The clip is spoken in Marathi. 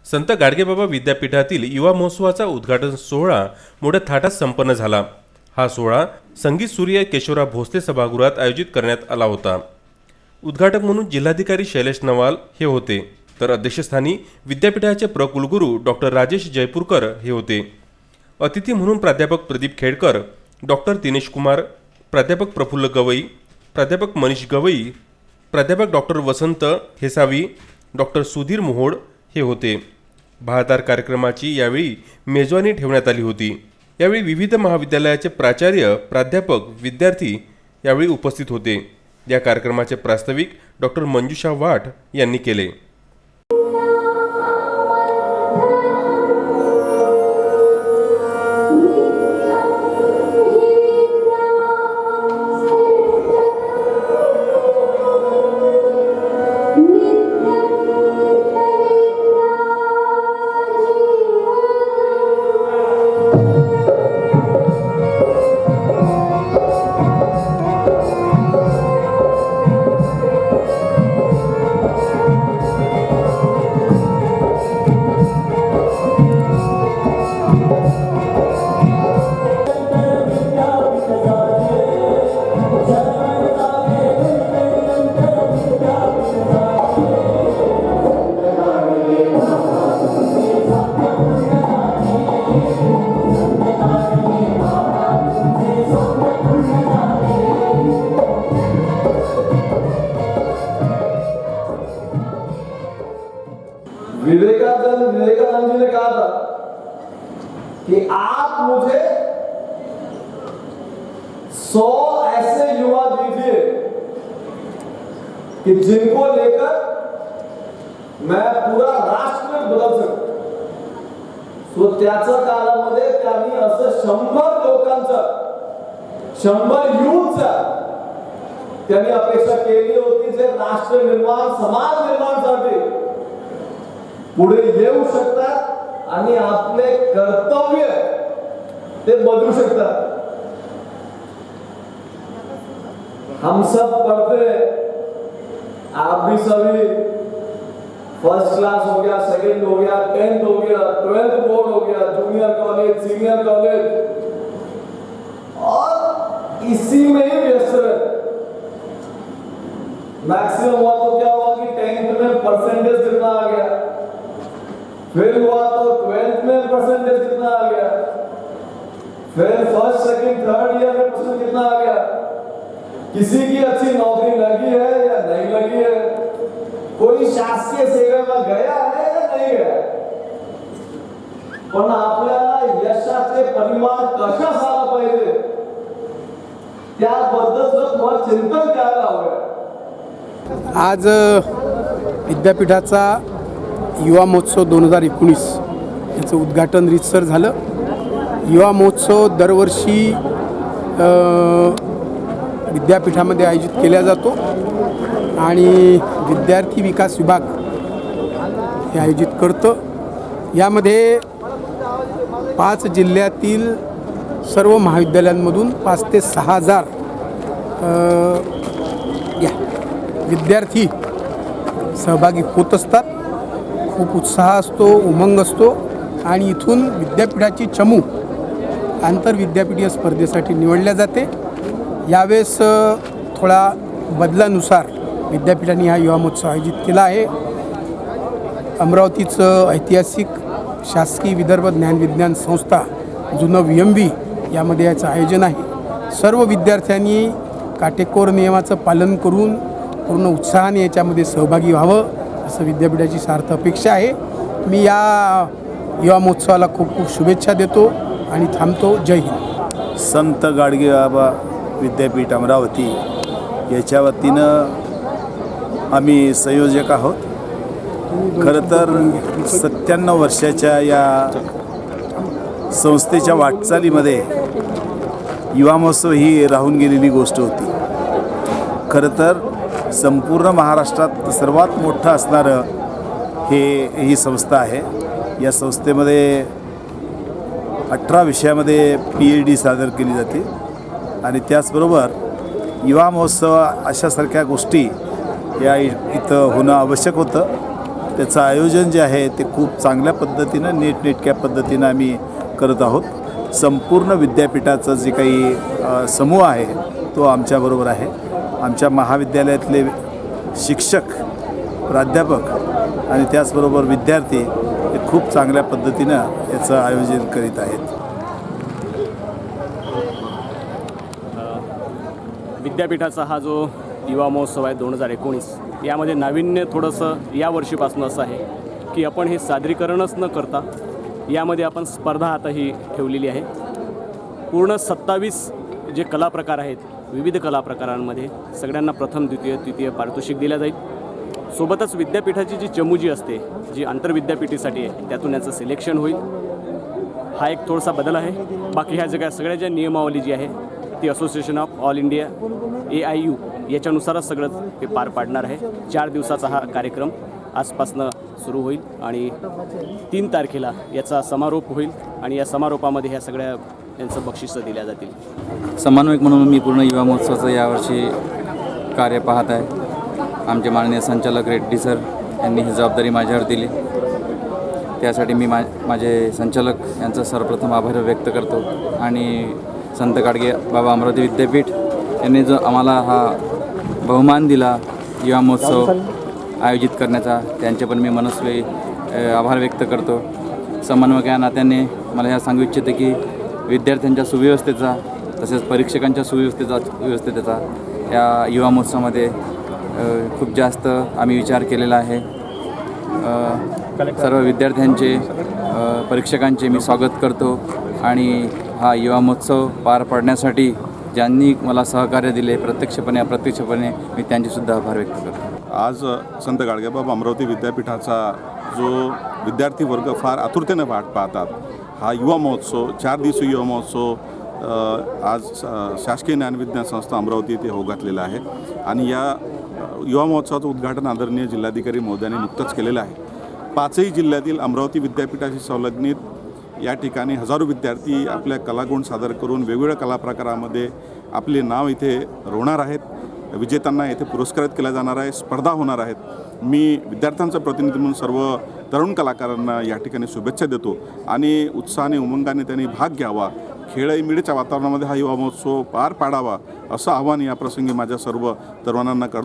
संत गाडगेबाबा विद्यापीठातील युवा महोत्सवाचा उद्घाटन सोहळा मोठ्या थाटात संपन्न झाला। हा सोहळा संगीत सूर्य केशवराव भोसले सभागृहात आयोजित करण्यात आला होता। उद्घाटक म्हणून जिल्हाधिकारी शैलेश नवाल हे होते, तर अध्यक्षस्थानी विद्यापीठाचे कुलगुरू डॉक्टर राजेश जयपूरकर हे होते। अतिथी म्हणून प्राध्यापक प्रदीप खेडकर, डॉक्टर दिनेश कुमार, प्राध्यापक प्रफुल्ल गवई, प्राध्यापक मनीष गवई, प्राध्यापक डॉक्टर वसंत हेसावी, डॉक्टर सुधीर मोहोड हे होते। बहारदार कार्यक्रमाची यावेळी मेजवानी ठेवण्यात आली होती। यावेळी विविध महाविद्यालयाचे प्राचार्य, प्राध्यापक, विद्यार्थी यावेळी उपस्थित होते। या कार्यक्रमाचे प्रास्ताविक डॉक्टर मंजुषा वाट यांनी केले। विवेकानंद जी ने कहा था कि आप मुझे 100 ऐसे युवा दीजिए कि जिनको लेकर मैं पूरा राष्ट्र बदल सकतो। सो त्याच्या काळामध्ये त्यांनी असं 100 लोकांचं, 100 युथचा त्यांनी अपेक्षा केली होती, जे राष्ट्र निर्माण, समाज निर्माणासाठी पुढे येऊ शकतात आणि आपले कर्तव्य ते बदलू शकतात। हम सब पढ़ते, आप भी सभी फर्स्ट क्लास हो गया, सेकंड हो गया, 10th हो गया, 12th बोर्ड हो गया, जूनियर कॉलेज, सीनियर कॉलेज, और इसी में ही व्यस्त रहते। मैक्सिमम हुआ तो क्या हुआ कि 10th में परसेंटेज कितना आ गया, फिर हुआ तो 12th में परसेंटेज कितना आ गया, फिर फर्स्ट, सेकंड, थर्ड ईयर में परसेंटेज कितना आ गया। किसी की अच्छी नौकरी लगी है या नहीं लगी है, कोई शासकीय सेवा में गया है या नहीं गया, पण आपल्याला यशाचे परिमाण कशा झाला पाहिजे त्याबद्दलचं थोडं चिंतन करायला हवं। आज विद्यापीठाचा युवा महोत्सव 2019 याचं उद्घाटन रीतसर झालं। युवा महोत्सव दरवर्षी विद्यापीठामध्ये आयोजित केला जातो आणि विद्यार्थी विकास विभाग हे आयोजित करतं। यामध्ये 5 जिल्ह्यातील सर्व महाविद्यालयांमधून 5 ते 6 हजार विद्यार्थी सहभागी होत असतात। खूप उत्साह असतो, उमंग असतो आणि इथून विद्यापीठाची चमू आंतरविद्यापीठीय स्पर्धेसाठी निवडल्या जाते। यावेळेस थोडा बदलानुसार विद्यापीठाने हा युवा महोत्सव आयोजित केला आहे। अमरावतीचं ऐतिहासिक शासकीय विदर्भ ज्ञानविज्ञान संस्था जुनं VMV यामध्ये याचं आयोजन आहे। सर्व विद्यार्थ्यांनी काटेकोर नियमाचं पालन करून पूर्ण उत्साहाने याच्यामध्ये सहभागी व्हावं असं विद्यापीठाची सार्थ अपेक्षा आहे। मी या युवा महोत्सवाला खूप खूप शुभेच्छा देतो आणि थांबतो। जय हिंद। संत गाडगेबाबा विद्यापीठ अमरावती याच्या वतीनं आम्ही संयोजक आहोत। खरं तर 97 वर्षाच्या या संस्थेच्या वाटचालीमध्ये युवा महोत्सव ही राहून गेलेली गोष्ट होती। खरं तर संपूर्ण महाराष्ट्रात सर्वात मोठं असणारं ही संस्था आहे। या संस्थेमध्ये 18 विषयामध्ये PhD सादर केली जाते आणि त्याचबरोबर युवा महोत्सव अशासारख्या गोष्टी या इथं होणं आवश्यक होतं। त्याचं आयोजन जे आहे ते खूप चांगल्या पद्धतीनं नीटनेटक्या पद्धतीनं आम्ही करत आहोत. संपूर्ण विद्यापीठाचं जे काही समूह आहे तो आमच्याबरोबर आहे. आमच्या महाविद्यालयातले शिक्षक, प्राध्यापक आणि त्याचबरोबर विद्यार्थी हे खूप चांगल्या पद्धतीनं याचं आयोजन करीत आहेत. विद्यापीठाचा हा जो युवा महोत्सव आहे 2019, यामध्ये नाविन्य थोडंसं या वर्षीपासून असं आहे की आपण हे सादरीकरणच न करता यामध्ये आपण स्पर्धा आताही ठेवलेली आहे. पूर्ण 27 जे कला प्रकार आहेत, विविध कला प्रकारांमध्ये सगळ्यांना प्रथम, द्वितीय, तृतीय पारितोषिक दिल्या जाईल. सोबतच विद्यापीठाची जी चमूजी असते, जी आंतरविद्यापीठीसाठी आहे, त्यातून याचं सिलेक्शन होईल. हा एक थोडासा बदल आहे. बाकी ह्या सगळ्या ज्या नियमावली जी आहे ती association of all India AIU याच्यानुसारच सगळं ते पार पाडणार आहे. 4 दिवसाचा हा कार्यक्रम आजपासनं सुरू होईल आणि 3 तारखेला याचा समारोप होईल आणि या समारोपामध्ये ह्या सगळ्या यांचं बक्षिसं दिल्या जातील. समन्वयक म्हणून मी पूर्ण युवा महोत्सवाचं यावर्षी कार्य पाहत आहे. आमचे माननीय संचालक रेड्डी सर यांनी ही जबाबदारी माझ्यावर दिली. त्यासाठी मी माझे संचालक यांचा सर्वप्रथम आभार व्यक्त करतो आणि संत गाडगे बाबा अमरावती विद्यापीठ यांनी जो आम्हाला हा बहुमान दिला युवा महोत्सव आयोजित करण्याचा, त्यांचे पण मी मनस्वी आभार व्यक्त करतो. समन्वयक या नात्याने मला ह्या सांगू इच्छिते की विद्यार्थ्यांच्या सुव्यवस्थेचा तसेच परीक्षकांच्या व्यवस्थेचा या युवा महोत्सवामध्ये खूप जास्त आम्ही विचार केलेला आहे. सर्व विद्यार्थ्यांचे परीक्षकांचे मी स्वागत करतो आणि हा युवा महोत्सव पार पाडण्यासाठी ज्यांनी मला सहकार्य दिले प्रत्यक्षपणे अप्रत्यक्षपणे मी त्यांचेसुद्धा आभार व्यक्त करतो. आज संत गाडगेबाबा अमरावती विद्यापीठाचा जो विद्यार्थी वर्ग फार आतुरतेने वाट पाहतात, हा युवा महोत्सव 4 दिवसीय युवा महोत्सव आज शासकीय ज्ञानविज्ञान संस्था अमरावती येथे होऊ घातलेला आहे आणि या युवा महोत्सवाचं उद्घाटन आदरणीय जिल्हाधिकारी महोदयांनी नुकतंच केलेलं आहे. 5ही जिल्ह्यातील अमरावती विद्यापीठाशी संलग्नित या ठिकाणी हजारो विद्यार्थी आपल्या कलागुण सादर करून वेगवेगळ्या कला प्रकारामध्ये आपले नाव इथे रोवणार आहेत. विजेत्यांना येथे पुरस्कृत केला जाणार आहे, स्पर्धा होणार आहेत. मी विद्यार्थ्यांचा प्रतिनिधी म्हणून सर्व तरुण कलाकारांना या ठिकाणी शुभेच्छा देतो आणि उत्साहाने उमंगाने त्यांनी भाग घ्यावा. खेळीमेळीच्या वातावरणामध्ये हा युवा महोत्सव पार पाडावा असं आवाहन या प्रसंगी माझ्या सर्व तरुणांना करतो.